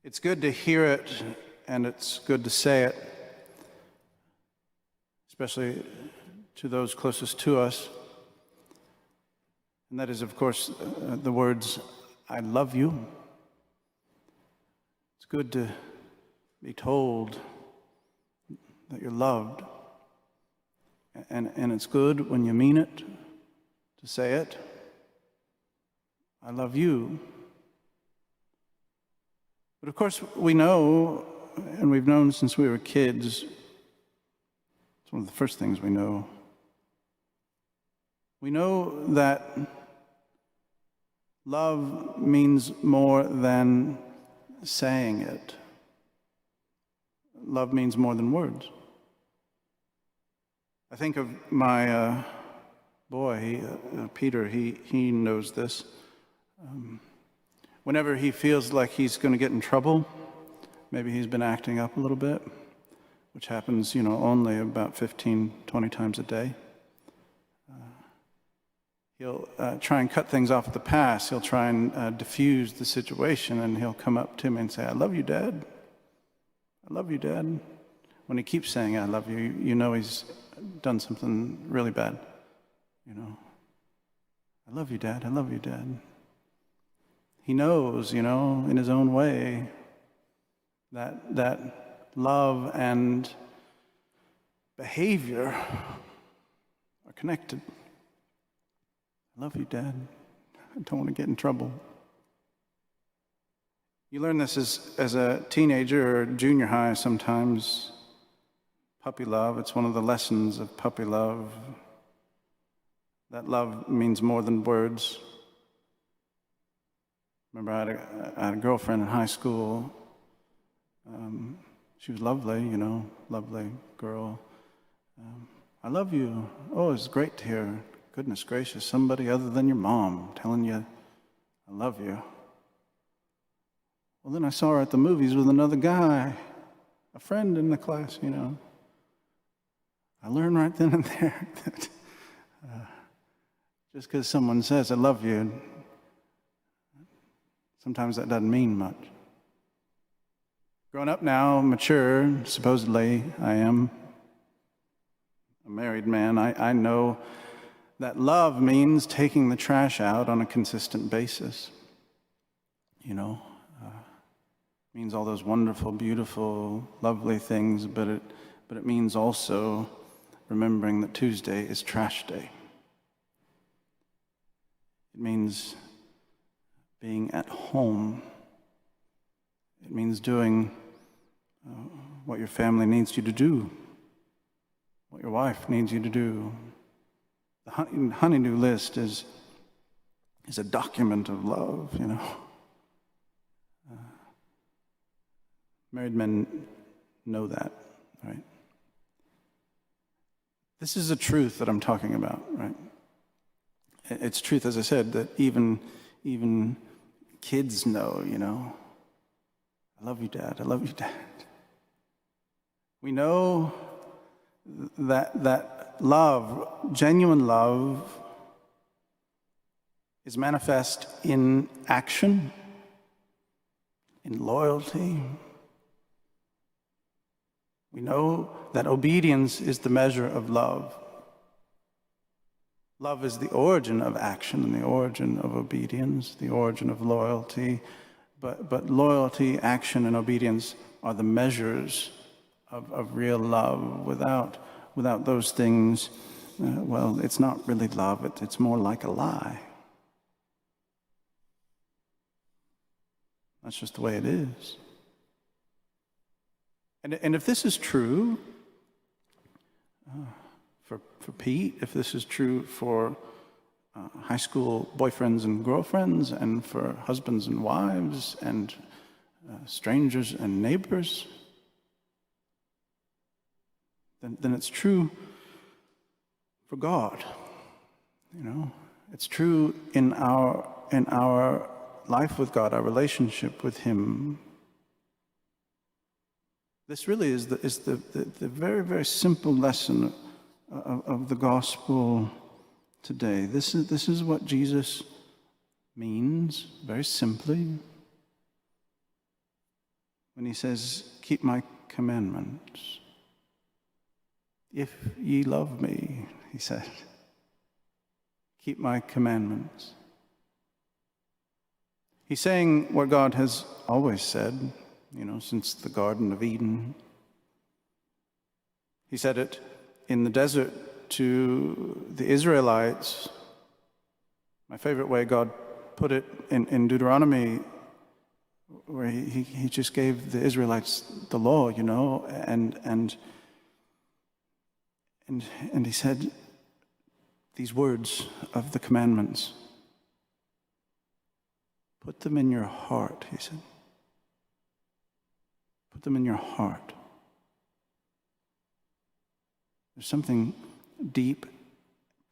It's good to hear it, and it's good to say it, especially to those closest to us. And that is, of course, the words, "I love you." It's good to be told that you're loved. And it's good when you mean it, to say it. I love you. But of course, we know, and we've known since we were kids, it's one of the first things we know. We know that love means more than saying it. Love means more than words. I think of my boy, Peter, he knows this. Whenever he feels like he's going to get in trouble, maybe he's been acting up a little bit, which happens, only about 15, 20 times a day. He'll try and cut things off at the pass. He'll try and diffuse the situation, and he'll come up to me and say, "I love you, Dad. I love you, Dad." When he keeps saying, "I love you," you know he's done something really bad. "I love you, Dad. I love you, Dad." He knows, in his own way, that love and behavior are connected. "I love you, Dad. I don't want to get in trouble." You learn this as a teenager or junior high sometimes. Puppy love, it's one of the lessons of puppy love. That love means more than words. Remember, I had a girlfriend in high school. She was lovely, lovely girl. "I love you." Oh, it's great to hear. Goodness gracious, somebody other than your mom telling you, "I love you." Well, then I saw her at the movies with another guy, a friend in the class, I learned right then and there that just because someone says, "I love you," sometimes that doesn't mean much. Grown up now, mature, supposedly I am a married man, I know that love means taking the trash out on a consistent basis. Means all those wonderful, beautiful, lovely things, but it means also remembering that Tuesday is trash day. It means being at home. It means doing what your family needs you to do, what your wife needs you to do. The honeydew list is a document of love, Married men know that, right? This is a truth that I'm talking about, right? It's truth, as I said, that even kids know, "I love you, Dad. I love you, Dad." We know that love, genuine love, is manifest in action, in loyalty. We know that obedience is the measure of love. Love is the origin of action and the origin of obedience, the origin of loyalty. But loyalty, action, and obedience are the measures of real love. Without those things, it's not really love. It's more like a lie. That's just the way it is. And if this is true for Pete, if this is true for high school boyfriends and girlfriends, and for husbands and wives, and strangers and neighbors, then it's true for God. It's true in our life with God, our relationship with Him. This really is the very, very simple lesson of the gospel today. This is what Jesus means, very simply. when he says, keep my commandments. If ye love me, he said, keep my commandments. He's saying what God has always said, since the Garden of Eden. He said it in the desert to the Israelites. My favorite way God put it in Deuteronomy, where he just gave the Israelites the law, and he said these words of the commandments. Put them in your heart, he said. Put them in your heart. There's something deep,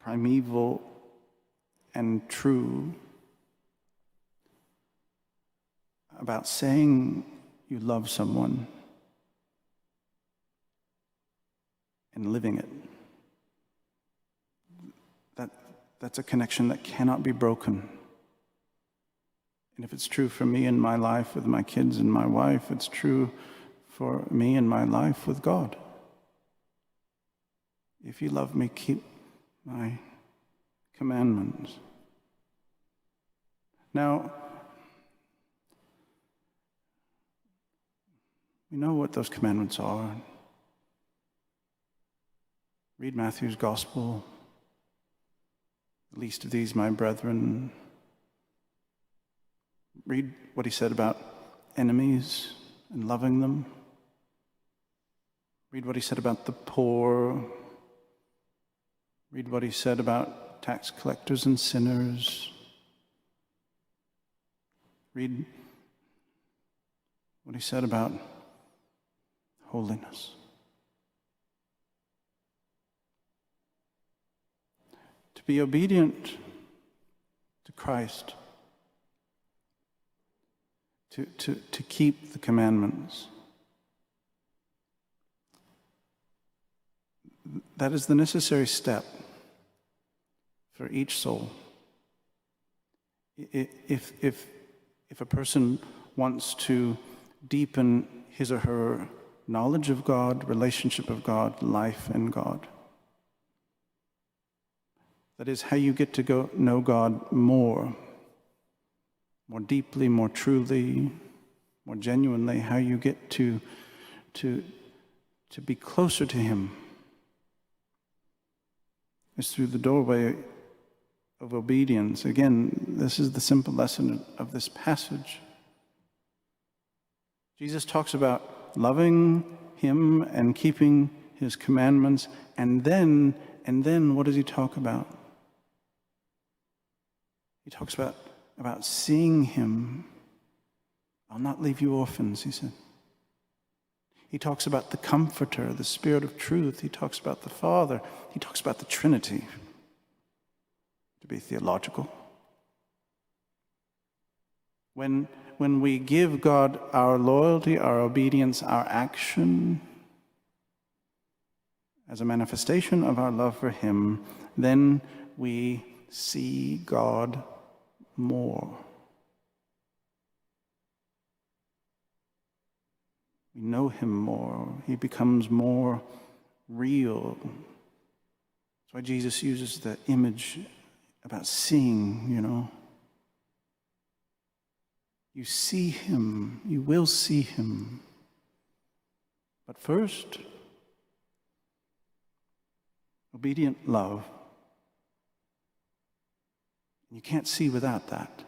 primeval, and true about saying you love someone and living it. That's a connection that cannot be broken. And if it's true for me in my life with my kids and my wife, it's true for me in my life with God. If you love me, keep my commandments. Now, we know what those commandments are. Read Matthew's Gospel. The least of these, my brethren. Read what he said about enemies and loving them. Read what he said about the poor. Read what he said about tax collectors and sinners. Read what he said about holiness. To be obedient to Christ, to keep the commandments, that is the necessary step for each soul. If a person wants to deepen his or her knowledge of God, relationship of God, life in God, that is how you get to know God more deeply, more truly, more genuinely, how you get to be closer to Him is through the doorway of obedience. Again, this is the simple lesson of this passage. Jesus talks about loving Him and keeping His commandments, and then what does He talk about? He talks about seeing Him. I'll not leave you orphans, He said. He talks about the Comforter, the Spirit of truth. He talks about the Father. He talks about the Trinity, to be theological. When we give God our loyalty, our obedience, our action as a manifestation of our love for Him, then we see God more. We know Him more. He becomes more real. That's why Jesus uses the image about seeing, You see Him. You will see Him. But first, obedient love. You can't see without that.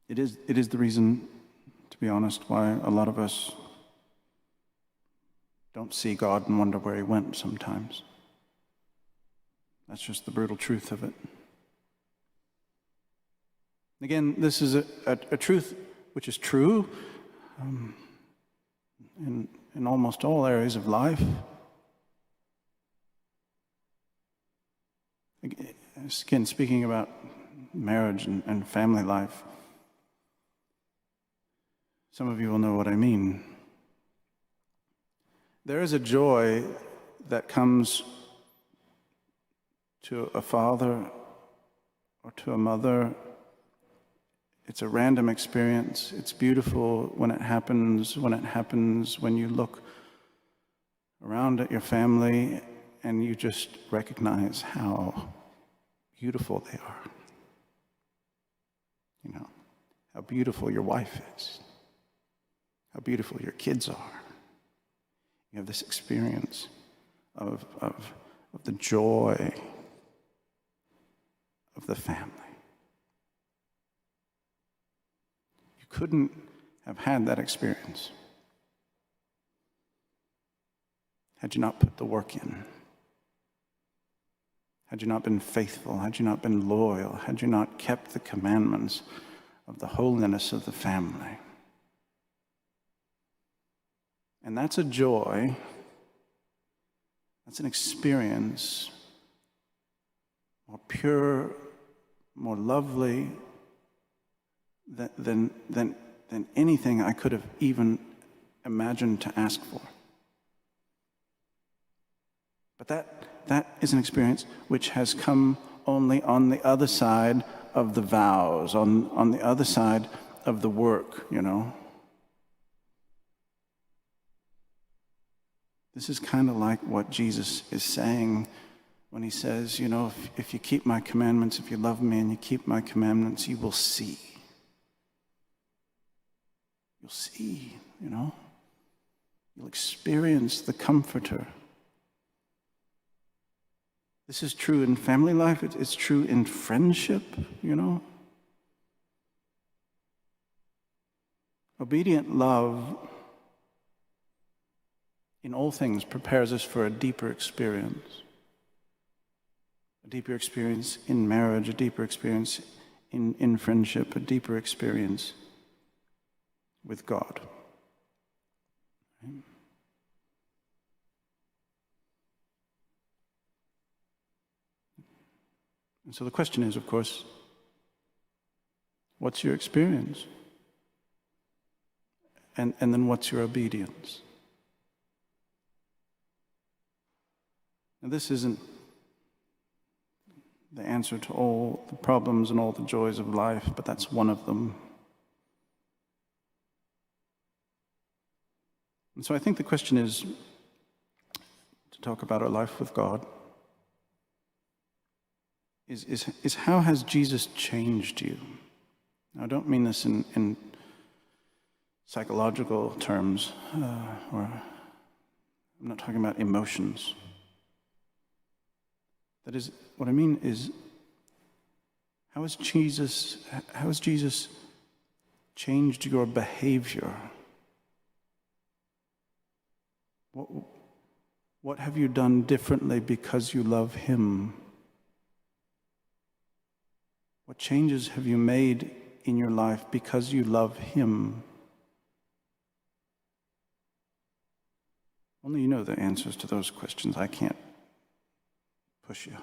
It is the reason, to be honest, why a lot of us don't see God and wonder where He went sometimes. That's just the brutal truth of it. Again, this is a truth which is true in almost all areas of life. Again, speaking about marriage and family life, some of you will know what I mean. There is a joy that comes to a father or to a mother It's a random experience. It's beautiful when it happens, when you look around at your family and you just recognize how beautiful they are. You know, how beautiful your wife is, how beautiful your kids are. You have this experience of the joy of the family. You couldn't have had that experience had you not put the work in, had you not been faithful, had you not been loyal, had you not kept the commandments of the holiness of the family. And that's a joy, that's an experience more pure, more lovely than anything I could have even imagined to ask for. But that is an experience which has come only on the other side of the vows, on the other side of the work, you know. This is kind of like what Jesus is saying when he says, you know, if you keep my commandments, if you love me and you keep my commandments, you will see. You'll see, you know. You'll experience the Comforter. This is true in family life. It's true in friendship, you know. Obedient love in all things prepares us for a deeper experience. A deeper experience in marriage, a deeper experience in friendship, a deeper experience with God. And so the question is, of course, what's your experience? And then what's your obedience? Now, this isn't the answer to all the problems and all the joys of life, but that's one of them. And so I think the question is to talk about our life with God is how has Jesus changed you? Now, I don't mean this in psychological terms, or I'm not talking about emotions. That is, what I mean is, how has Jesus changed your behavior? What have you done differently because you love him? What changes have you made in your life because you love him? Only you know the answers to those questions. I can't push you.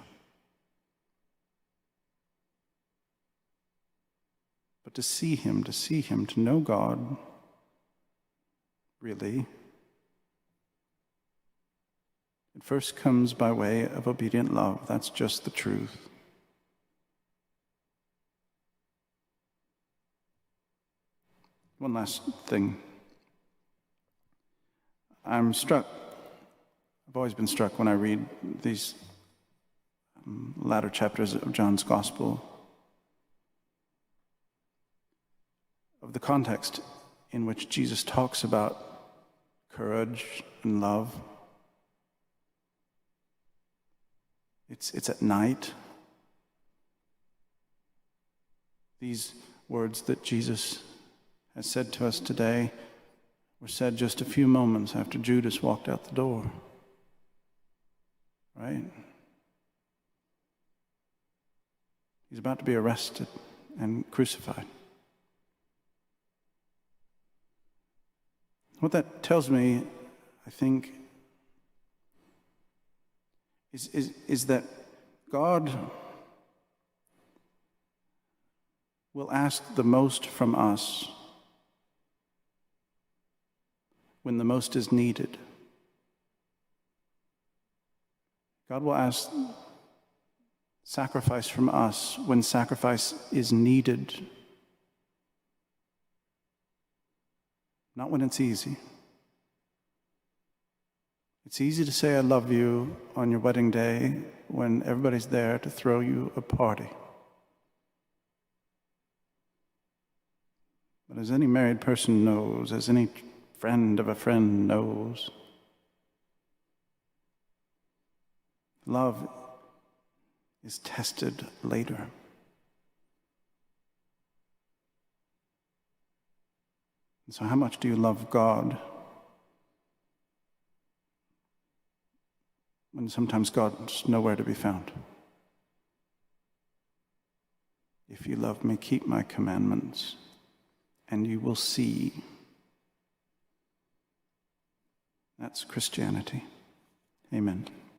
But to see him, to know God, really, it first comes by way of obedient love. That's just the truth. One last thing. I'm struck, I've always been struck when I read these latter chapters of John's Gospel, of the context in which Jesus talks about courage and love. It's at night. These words that Jesus has said to us today were said just a few moments after Judas walked out the door. Right? He's about to be arrested and crucified. What that tells me, I think, is that God will ask the most from us when the most is needed. God will ask sacrifice from us when sacrifice is needed not when it's easy. It's easy to say I love you on your wedding day when everybody's there to throw you a party. But as any married person knows, as any friend of a friend knows, love is tested later. And so how much do you love God when sometimes God's nowhere to be found? If you love me, keep my commandments, and you will see. That's Christianity. Amen.